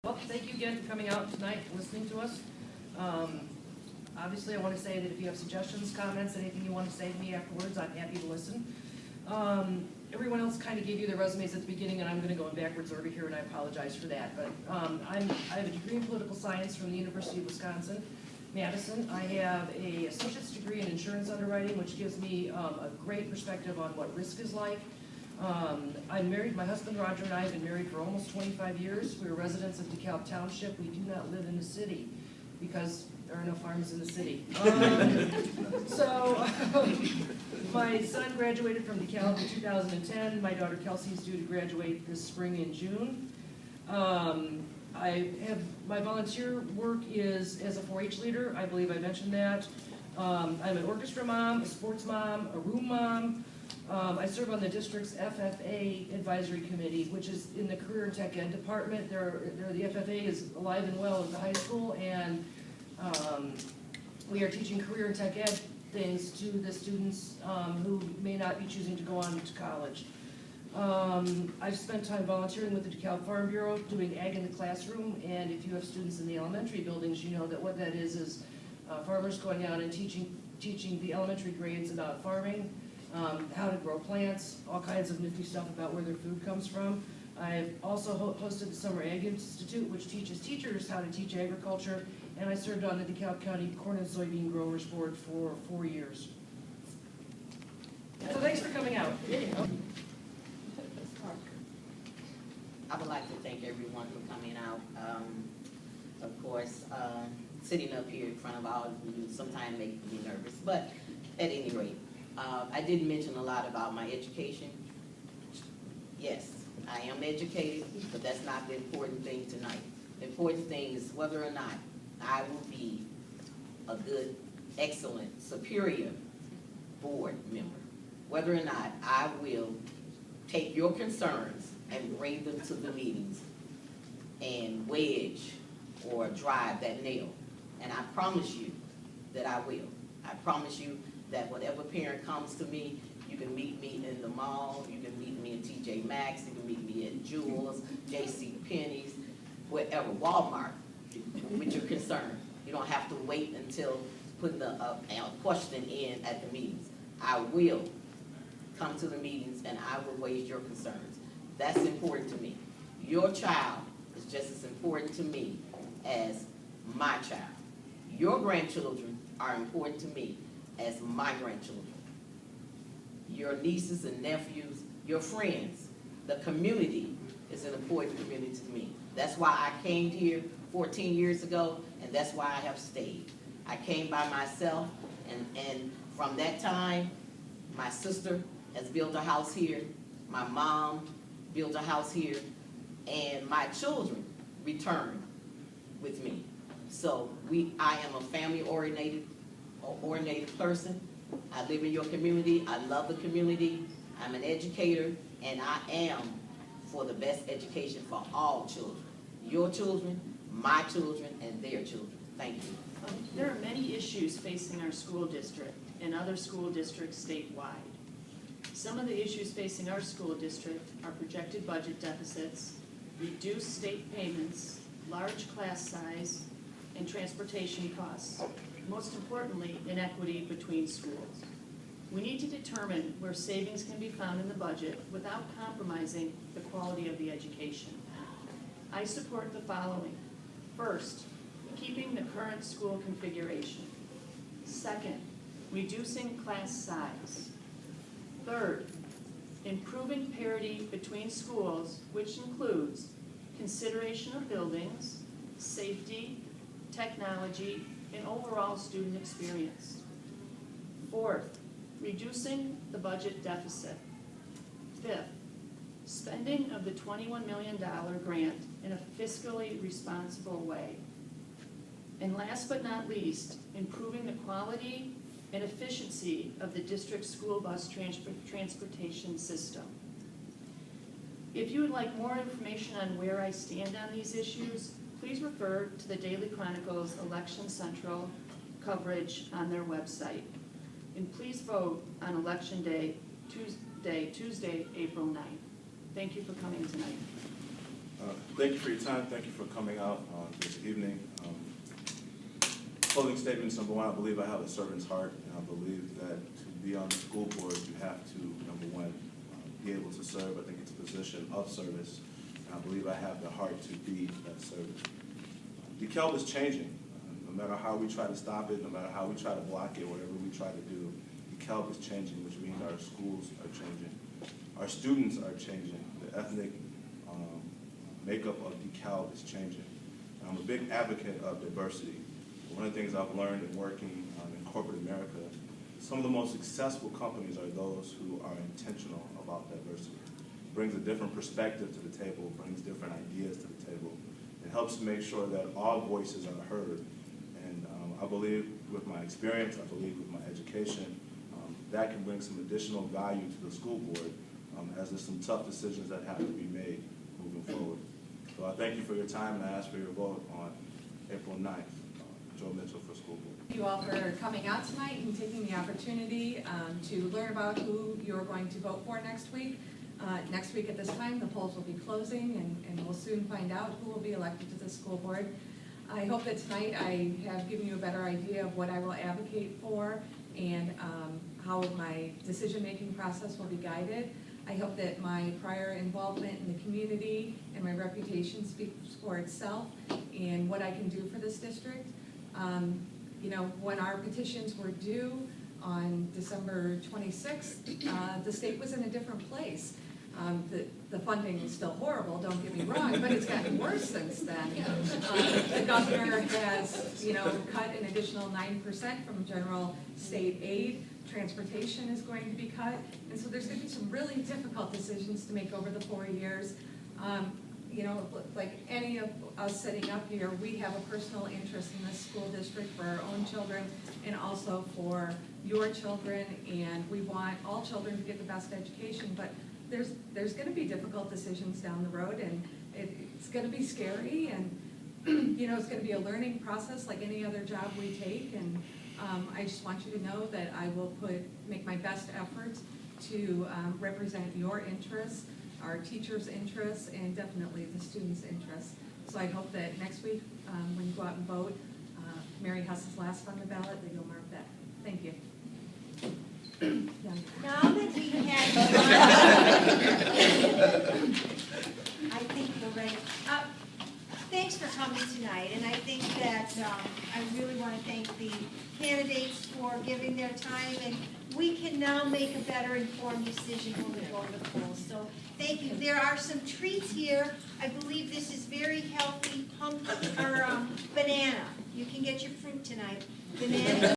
Well, thank you again for coming out tonight and listening to us. Obviously, I want to say that if you have suggestions, comments, anything you want to say to me afterwards, I'm happy to listen. Everyone else kind of gave you their resumes at the beginning, and I'm going to go in backwards order here, and I apologize for that. But I have a degree in political science from the University of Wisconsin, Madison. I have an associate's degree in insurance underwriting, which gives me a great perspective on what risk is like. I'm married. My husband Roger and I have been married for almost 25 years. We're residents of DeKalb Township. We do not live in the city because there are no farms in the city. My son graduated from DeKalb in 2010. My daughter Kelsey is due to graduate this spring in June. My volunteer work is as a 4-H leader. I believe I mentioned that. I'm an orchestra mom, a sports mom, a room mom. I serve on the district's FFA advisory committee, which is in the career and tech ed department. The FFA is alive and well at the high school, and we are teaching career and tech ed things to the students who may not be choosing to go on to college. I've spent time volunteering with the DeKalb Farm Bureau, doing ag in the classroom, and if you have students in the elementary buildings, you know that what that is farmers going out and teaching the elementary grades about farming, how to grow plants, all kinds of nifty stuff about where their food comes from. I've also hosted the Summer Ag Institute, which teaches teachers how to teach agriculture, and I served on the DeKalb County Corn and Soybean Growers Board for 4 years. So thanks for coming out. I would like to thank everyone for coming out. Of course, sitting up here in front of all of you sometimes makes me nervous, but at any rate, I didn't mention a lot about my education. Yes, I am educated, but that's not the important thing tonight. The important thing is whether or not I will be a good, excellent, superior board member. Whether or not I will take your concerns and bring them to the meetings and wedge or drive that nail. And I promise you that I will. I promise you that whatever parent comes to me, you can meet me in the mall, you can meet me in TJ Maxx, you can meet me at Jewel's, JC Penney's, wherever, Walmart, with your concern. You don't have to wait until putting the question in at the meetings. I will come to the meetings and I will raise your concerns. That's important to me. Your child is just as important to me as my child. Your grandchildren are important to me as my grandchildren. Your nieces and nephews, your friends, the community is an important community to me. That's why I came here 14 years ago, and that's why I have stayed. I came by myself, and from that time, my sister has built a house here, my mom built a house here, and my children returned with me. So I am a family-oriented person. I live in your community. I love the community. I'm an educator, and I am for the best education for all children. Your children, my children, and their children. Thank you. There are many issues facing our school district and other school districts statewide. Some of the issues facing our school district are projected budget deficits, reduced state payments, large class size, and transportation costs. Most importantly, inequity between schools. We need to determine where savings can be found in the budget without compromising the quality of the education. I support the following. First, keeping the current school configuration. Second, reducing class size. Third, improving parity between schools, which includes consideration of buildings, safety, technology, and overall student experience. Fourth, reducing the budget deficit. Fifth, spending of the $21 million grant in a fiscally responsible way. And last but not least, improving the quality and efficiency of the district school bus transportation system. If you would like more information on where I stand on these issues, please refer to the Daily Chronicle's Election Central coverage on their website. And please vote on Election Day, Tuesday, April 9th. Thank you for coming tonight. Thank you for your time. Thank you for coming out this evening. Closing statements, number one, I believe I have a servant's heart, and I believe that to be on the school board, you have to, number one, be able to serve. I think it's a position of service, and I believe I have the heart to be that servant. DeKalb is changing. No matter how we try to stop it, no matter how we try to block it, whatever we try to do, DeKalb is changing, which means our schools are changing. Our students are changing. The ethnic makeup of DeKalb is changing. And I'm a big advocate of diversity. One of the things I've learned in working in corporate America, some of the most successful companies are those who are intentional about diversity. Brings a different perspective to the table, brings different ideas to the table. It helps to make sure that all voices are heard. And I believe with my experience, I believe with my education, that can bring some additional value to the school board as there's some tough decisions that have to be made moving forward. So I thank you for your time, and I ask for your vote on April 9th. Joe Mitchell for school board. Thank you all for coming out tonight and taking the opportunity to learn about who you're going to vote for next week. Next week at this time, the polls will be closing, and we'll soon find out who will be elected to the school board. I hope that tonight I have given you a better idea of what I will advocate for and how my decision-making process will be guided. I hope that my prior involvement in the community and my reputation speaks for itself and what I can do for this district. You know, when our petitions were due on December 26th, the state was in a different place. The funding is still horrible, don't get me wrong, but it's gotten worse since then. The governor has, you know, cut an additional 9% from general state aid. Transportation is going to be cut, and so there's going to be some really difficult decisions to make over the 4 years. You know, like any of us sitting up here, we have a personal interest in this school district for our own children and also for your children, and we want all children to get the best education, but there's going to be difficult decisions down the road, and it's going to be scary, and you know, it's going to be a learning process like any other job we take, and I just want you to know that I will make my best efforts to represent your interests, our teachers' interests, and definitely the students' interests. So I hope that next week, when you go out and vote, Mary Huss is last on the ballot, that you'll mark that. Thank you. Now that we had, I think we're ready. Thanks for coming tonight, and I think that I really want to thank the candidates for giving their time, and we can now make a better informed decision when we go to the polls. So thank you. There are some treats here. I believe this is very healthy pumpkin or banana. You can get your fruit tonight. Banana.